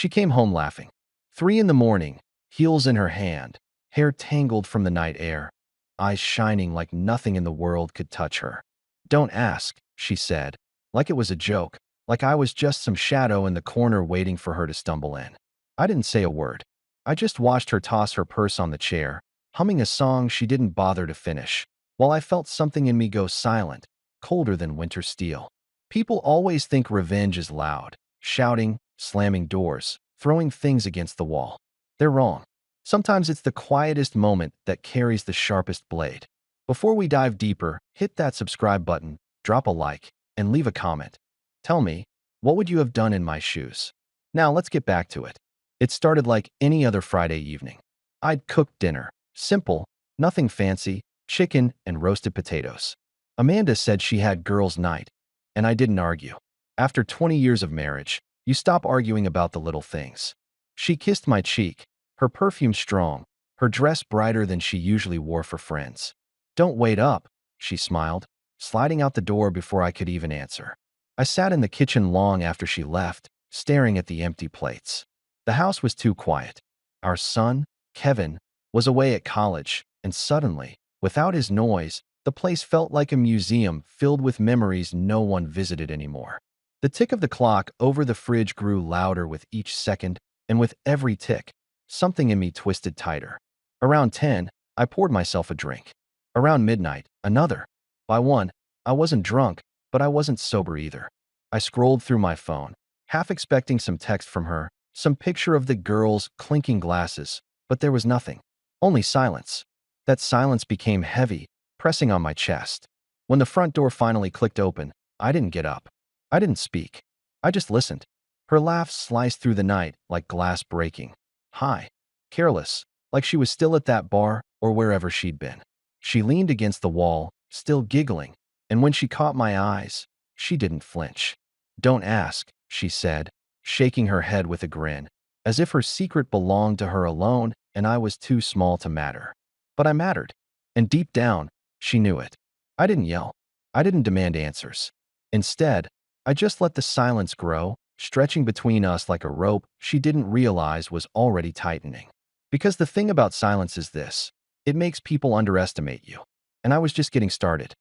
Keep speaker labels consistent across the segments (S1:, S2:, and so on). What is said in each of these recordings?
S1: She came home laughing. 3 in the morning, heels in her hand, hair tangled from the night air, eyes shining like nothing in the world could touch her. "Don't ask," she said, like it was a joke, like I was just some shadow in the corner waiting for her to stumble in. I didn't say a word. I just watched her toss her purse on the chair, humming a song she didn't bother to finish, while I felt something in me go silent, colder than winter steel. People always think revenge is loud, shouting, slamming doors, throwing things against the wall. They're wrong. Sometimes it's the quietest moment that carries the sharpest blade. Before we dive deeper, hit that subscribe button, drop a like, and leave a comment. Tell me, what would you have done in my shoes? Now let's get back to it. It started like any other Friday evening. I'd cooked dinner. Simple, nothing fancy, chicken and roasted potatoes. Amanda said she had girls' night, and I didn't argue. After 20 years of marriage, you stop arguing about the little things. She kissed my cheek, her perfume strong, her dress brighter than she usually wore for friends. "Don't wait up," she smiled, sliding out the door before I could even answer. I sat in the kitchen long after she left, staring at the empty plates. The house was too quiet. Our son, Kevin, was away at college, and suddenly, without his noise, the place felt like a museum filled with memories no one visited anymore. The tick of the clock over the fridge grew louder with each second, and with every tick, something in me twisted tighter. Around 10, I poured myself a drink. Around midnight, another. By 1, I wasn't drunk, but I wasn't sober either. I scrolled through my phone, half expecting some text from her, some picture of the girls clinking glasses, but there was nothing. Only silence. That silence became heavy, pressing on my chest. When the front door finally clicked open, I didn't get up. I didn't speak. I just listened. Her laugh sliced through the night like glass breaking. High. Careless, like she was still at that bar or wherever she'd been. She leaned against the wall, still giggling, and when she caught my eyes, she didn't flinch. "Don't ask," she said, shaking her head with a grin, as if her secret belonged to her alone and I was too small to matter. But I mattered, and deep down, she knew it. I didn't yell. I didn't demand answers. Instead, I just let the silence grow, stretching between us like a rope she didn't realize was already tightening. Because the thing about silence is this: it makes people underestimate you. And I was just getting started.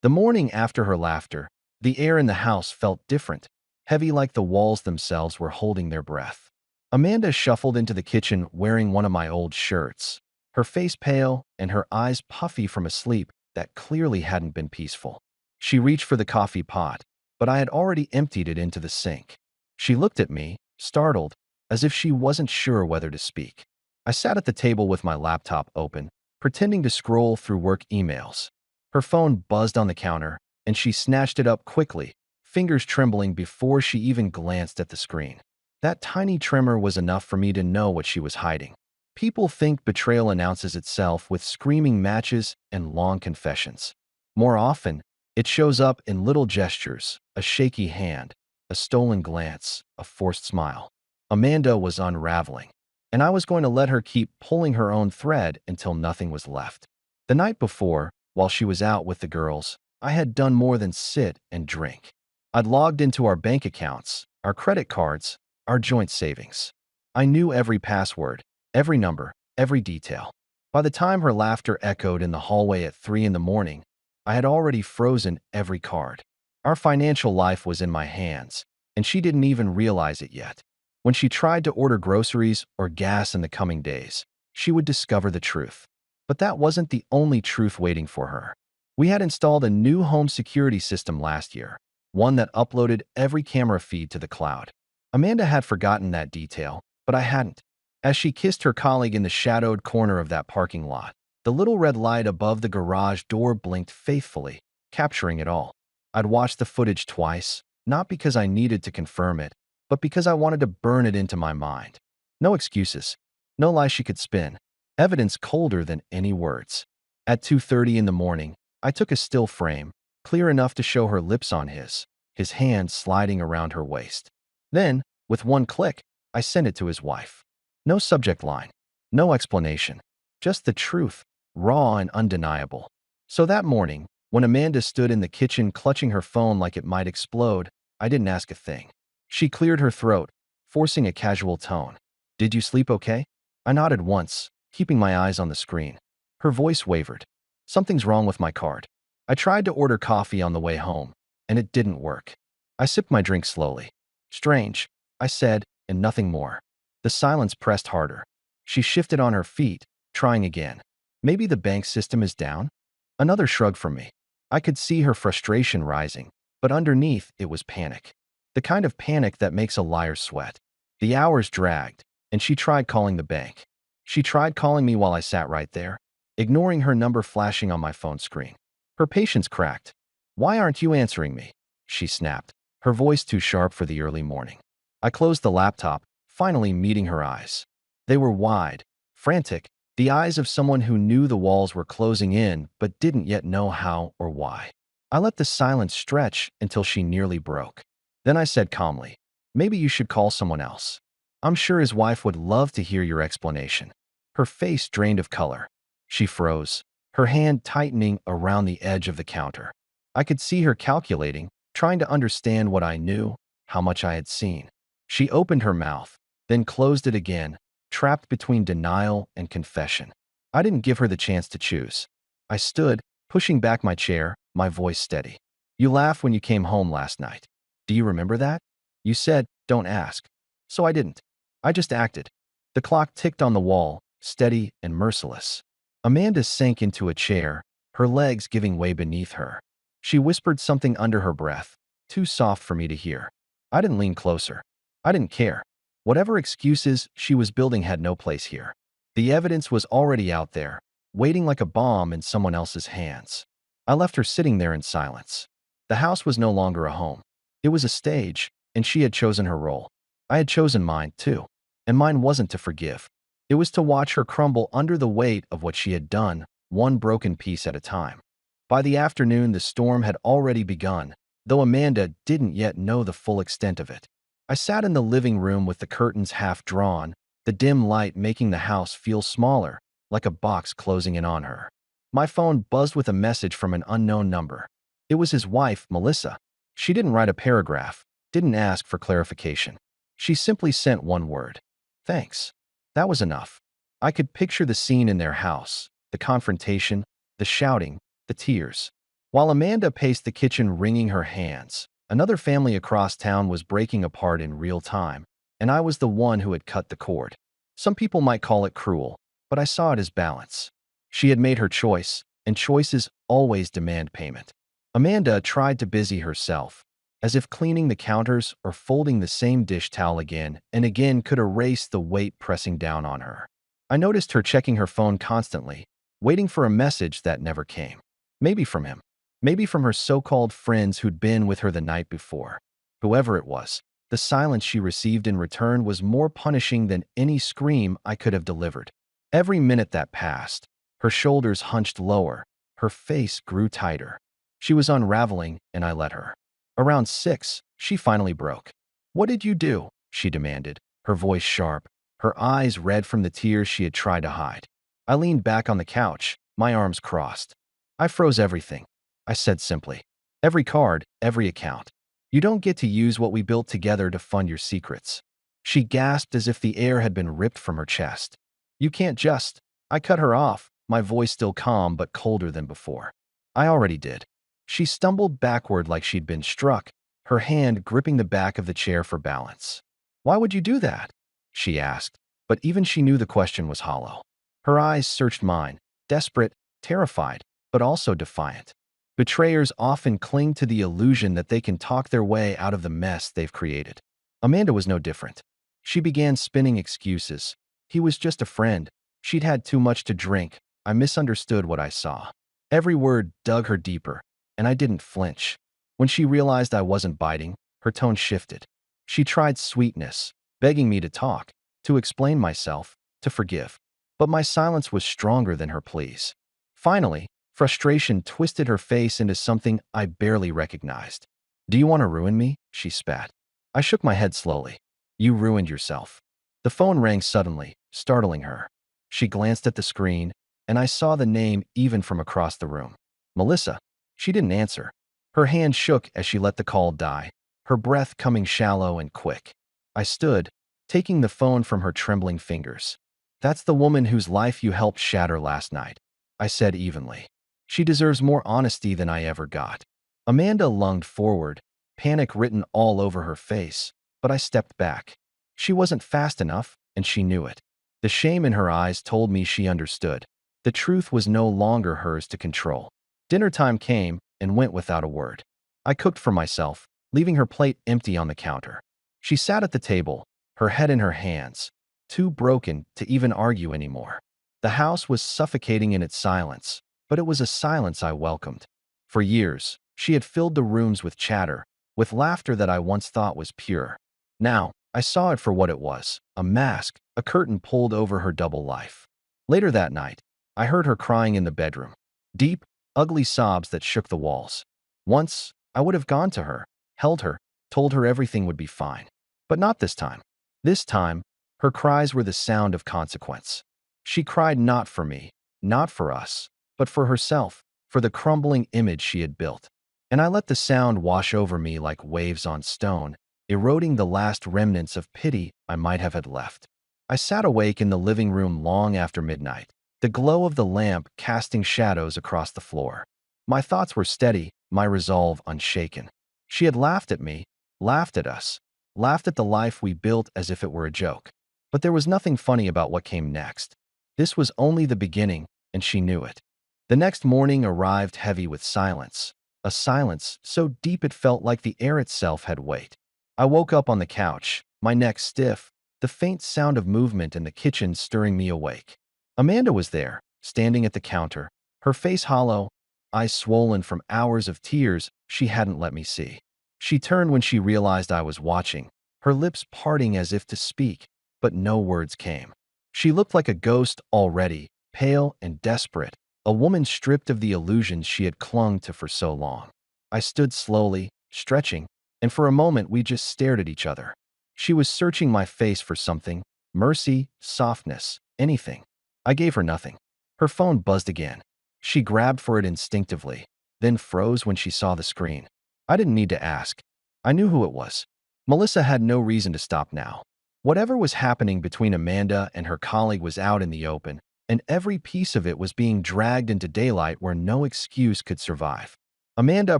S1: The morning after her laughter, the air in the house felt different, heavy like the walls themselves were holding their breath. Amanda shuffled into the kitchen wearing one of my old shirts, her face pale and her eyes puffy from a sleep that clearly hadn't been peaceful. She reached for the coffee pot, but I had already emptied it into the sink. She looked at me, startled, as if she wasn't sure whether to speak. I sat at the table with my laptop open, pretending to scroll through work emails. Her phone buzzed on the counter, and she snatched it up quickly, fingers trembling before she even glanced at the screen. That tiny tremor was enough for me to know what she was hiding. People think betrayal announces itself with screaming matches and long confessions. More often, it shows up in little gestures, a shaky hand, a stolen glance, a forced smile. Amanda was unraveling, and I was going to let her keep pulling her own thread until nothing was left. The night before, while she was out with the girls, I had done more than sit and drink. I'd logged into our bank accounts, our credit cards, our joint savings. I knew every password, every number, every detail. By the time her laughter echoed in the hallway at 3 in the morning, I had already frozen every card. Our financial life was in my hands, and she didn't even realize it yet. When she tried to order groceries or gas in the coming days, she would discover the truth. But that wasn't the only truth waiting for her. We had installed a new home security system last year, one that uploaded every camera feed to the cloud. Amanda had forgotten that detail, but I hadn't. As she kissed her colleague in the shadowed corner of that parking lot, the little red light above the garage door blinked faithfully, capturing it all. I'd watched the footage twice, not because I needed to confirm it, but because I wanted to burn it into my mind. No excuses, no lie she could spin, evidence colder than any words. At 2:30 in the morning, I took a still frame, clear enough to show her lips on his hand sliding around her waist. Then, with one click, I sent it to his wife. No subject line, no explanation, just the truth, raw and undeniable. So that morning, when Amanda stood in the kitchen clutching her phone like it might explode, I didn't ask a thing. She cleared her throat, forcing a casual tone. "Did you sleep okay?" I nodded once, keeping my eyes on the screen. Her voice wavered. "Something's wrong with my card. I tried to order coffee on the way home, and it didn't work." I sipped my drink slowly. "Strange," I said, and nothing more. The silence pressed harder. She shifted on her feet, trying again. "Maybe the bank system is down?" Another shrug from me. I could see her frustration rising, but underneath it was panic. The kind of panic that makes a liar sweat. The hours dragged, and she tried calling the bank. She tried calling me while I sat right there, ignoring her number flashing on my phone screen. Her patience cracked. "Why aren't you answering me?" she snapped, her voice too sharp for the early morning. I closed the laptop, finally meeting her eyes. They were wide, frantic, the eyes of someone who knew the walls were closing in but didn't yet know how or why. I let the silence stretch until she nearly broke. Then I said calmly, "Maybe you should call someone else. I'm sure his wife would love to hear your explanation." Her face drained of color. She froze, her hand tightening around the edge of the counter. I could see her calculating, trying to understand what I knew, how much I had seen. She opened her mouth, then closed it again, trapped between denial and confession. I didn't give her the chance to choose. I stood, pushing back my chair, my voice steady. "You laughed when you came home last night. Do you remember that? You said, 'Don't ask.' So I didn't. I just acted." The clock ticked on the wall, steady and merciless. Amanda sank into a chair, her legs giving way beneath her. She whispered something under her breath, too soft for me to hear. I didn't lean closer. I didn't care. Whatever excuses she was building had no place here. The evidence was already out there, waiting like a bomb in someone else's hands. I left her sitting there in silence. The house was no longer a home. It was a stage, and she had chosen her role. I had chosen mine, too. And mine wasn't to forgive. It was to watch her crumble under the weight of what she had done, one broken piece at a time. By the afternoon, the storm had already begun, though Amanda didn't yet know the full extent of it. I sat in the living room with the curtains half drawn, the dim light making the house feel smaller, like a box closing in on her. My phone buzzed with a message from an unknown number. It was his wife, Melissa. She didn't write a paragraph, didn't ask for clarification. She simply sent one word. "Thanks." That was enough. I could picture the scene in their house, the confrontation, the shouting, the tears. While Amanda paced the kitchen wringing her hands, another family across town was breaking apart in real time, and I was the one who had cut the cord. Some people might call it cruel, but I saw it as balance. She had made her choice, and choices always demand payment. Amanda tried to busy herself, as if cleaning the counters or folding the same dish towel again and again could erase the weight pressing down on her. I noticed her checking her phone constantly, waiting for a message that never came. Maybe from him. Maybe from her so-called friends who'd been with her the night before. Whoever it was, the silence she received in return was more punishing than any scream I could have delivered. Every minute that passed, her shoulders hunched lower, her face grew tighter. She was unraveling, and I let her. Around 6, she finally broke. "What did you do?" she demanded, her voice sharp, her eyes red from the tears she had tried to hide. I leaned back on the couch, my arms crossed. "I froze everything," I said simply. "Every card, every account. You don't get to use what we built together to fund your secrets." She gasped as if the air had been ripped from her chest. "You can't just—" I cut her off, my voice still calm but colder than before. "I already did." She stumbled backward like she'd been struck, her hand gripping the back of the chair for balance. "Why would you do that?" she asked, but even she knew the question was hollow. Her eyes searched mine, desperate, terrified, but also defiant. Betrayers often cling to the illusion that they can talk their way out of the mess they've created. Amanda was no different. She began spinning excuses. He was just a friend. She'd had too much to drink. I misunderstood what I saw. Every word dug her deeper, and I didn't flinch. When she realized I wasn't biting, her tone shifted. She tried sweetness, begging me to talk, to explain myself, to forgive. But my silence was stronger than her pleas. Finally, frustration twisted her face into something I barely recognized. "Do you want to ruin me?" she spat. I shook my head slowly. "You ruined yourself." The phone rang suddenly, startling her. She glanced at the screen, and I saw the name even from across the room. "Melissa." She didn't answer. Her hand shook as she let the call die, her breath coming shallow and quick. I stood, taking the phone from her trembling fingers. "That's the woman whose life you helped shatter last night," I said evenly. "She deserves more honesty than I ever got." Amanda lunged forward, panic written all over her face, but I stepped back. She wasn't fast enough, and she knew it. The shame in her eyes told me she understood. The truth was no longer hers to control. Dinner time came and went without a word. I cooked for myself, leaving her plate empty on the counter. She sat at the table, her head in her hands, too broken to even argue anymore. The house was suffocating in its silence, but it was a silence I welcomed. For years, she had filled the rooms with chatter, with laughter that I once thought was pure. Now, I saw it for what it was, a mask, a curtain pulled over her double life. Later that night, I heard her crying in the bedroom. Deep, ugly sobs that shook the walls. Once, I would have gone to her, held her, told her everything would be fine. But not this time. This time, her cries were the sound of consequence. She cried not for me, not for us, but for herself, for the crumbling image she had built. And I let the sound wash over me like waves on stone, eroding the last remnants of pity I might have had left. I sat awake in the living room long after midnight, the glow of the lamp casting shadows across the floor. My thoughts were steady, my resolve unshaken. She had laughed at me, laughed at us, laughed at the life we built as if it were a joke. But there was nothing funny about what came next. This was only the beginning, and she knew it. The next morning arrived heavy with silence, a silence so deep it felt like the air itself had weight. I woke up on the couch, my neck stiff, the faint sound of movement in the kitchen stirring me awake. Amanda was there, standing at the counter, her face hollow, eyes swollen from hours of tears she hadn't let me see. She turned when she realized I was watching, her lips parting as if to speak, but no words came. She looked like a ghost already, pale and desperate, a woman stripped of the illusions she had clung to for so long. I stood slowly, stretching, and for a moment we just stared at each other. She was searching my face for something, mercy, softness, anything. I gave her nothing. Her phone buzzed again. She grabbed for it instinctively, then froze when she saw the screen. I didn't need to ask. I knew who it was. Melissa had no reason to stop now. Whatever was happening between Amanda and her colleague was out in the open, and every piece of it was being dragged into daylight where no excuse could survive. Amanda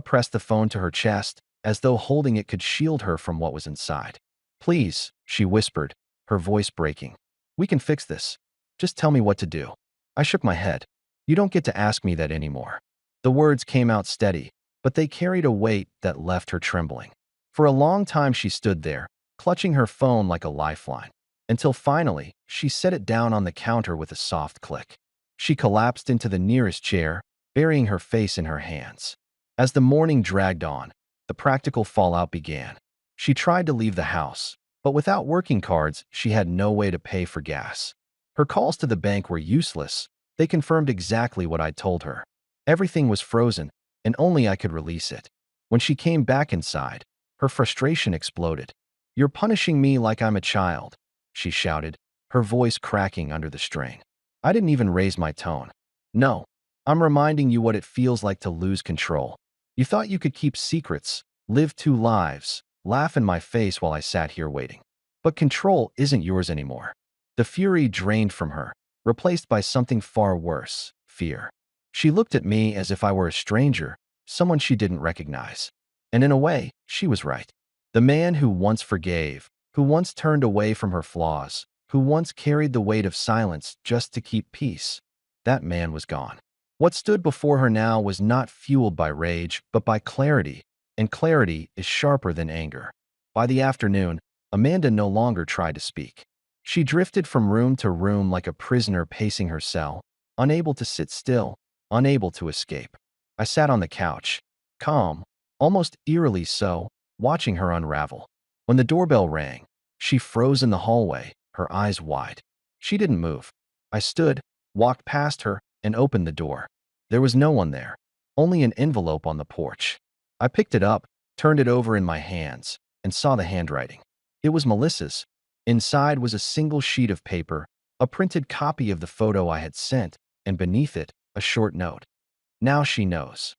S1: pressed the phone to her chest, as though holding it could shield her from what was inside. "Please," she whispered, her voice breaking. "We can fix this. Just tell me what to do." I shook my head. "You don't get to ask me that anymore." The words came out steady, but they carried a weight that left her trembling. For a long time she stood there, clutching her phone like a lifeline, until finally she set it down on the counter with a soft click. She collapsed into the nearest chair, burying her face in her hands. As the morning dragged on, the practical fallout began. She tried to leave the house, but without working cards, she had no way to pay for gas. Her calls to the bank were useless. They confirmed exactly what I'd told her. Everything was frozen, and only I could release it. When she came back inside, her frustration exploded. "You're punishing me like I'm a child," she shouted, her voice cracking under the strain. I didn't even raise my tone. "No, I'm reminding you what it feels like to lose control. You thought you could keep secrets, live two lives, laugh in my face while I sat here waiting. But control isn't yours anymore." The fury drained from her, replaced by something far worse, fear. She looked at me as if I were a stranger, someone she didn't recognize. And in a way, she was right. The man who once forgave, who once turned away from her flaws, who once carried the weight of silence just to keep peace, that man was gone. What stood before her now was not fueled by rage, but by clarity, and clarity is sharper than anger. By the afternoon, Amanda no longer tried to speak. She drifted from room to room like a prisoner pacing her cell, unable to sit still, unable to escape. I sat on the couch, calm, almost eerily so, watching her unravel. When the doorbell rang, she froze in the hallway, her eyes wide. She didn't move. I stood, walked past her, and opened the door. There was no one there, only an envelope on the porch. I picked it up, turned it over in my hands, and saw the handwriting. It was Melissa's. Inside was a single sheet of paper, a printed copy of the photo I had sent, and beneath it, a short note. "Now she knows."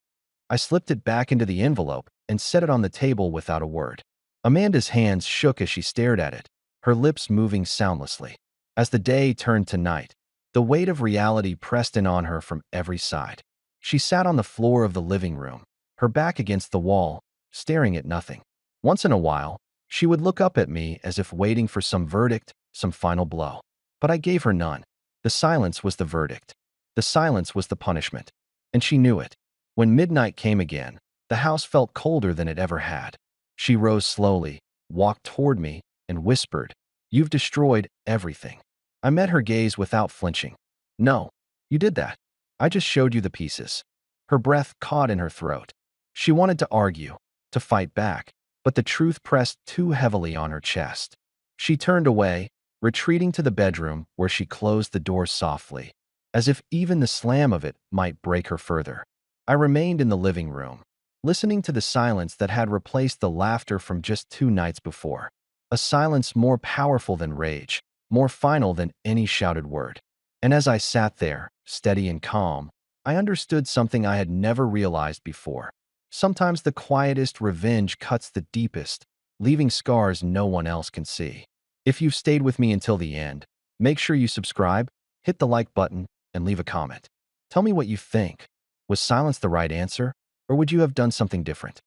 S1: I slipped it back into the envelope and set it on the table without a word. Amanda's hands shook as she stared at it. her lips moving soundlessly. As the day turned to night, the weight of reality pressed in on her from every side. She sat on the floor of the living room, her back against the wall, staring at nothing. Once in a while, she would look up at me as if waiting for some verdict, some final blow. But I gave her none. The silence was the verdict. The silence was the punishment. And she knew it. When midnight came again, the house felt colder than it ever had. She rose slowly, walked toward me, and whispered, "You've destroyed everything." I met her gaze without flinching. "No, you did that. I just showed you the pieces." Her breath caught in her throat. She wanted to argue, to fight back, but the truth pressed too heavily on her chest. She turned away, retreating to the bedroom where she closed the door softly, as if even the slam of it might break her further. I remained in the living room, listening to the silence that had replaced the laughter from just 2 nights before. A silence more powerful than rage, more final than any shouted word. And as I sat there, steady and calm, I understood something I had never realized before. Sometimes the quietest revenge cuts the deepest, leaving scars no one else can see. If you've stayed with me until the end, make sure you subscribe, hit the like button, and leave a comment. Tell me what you think. Was silence the right answer, or would you have done something different?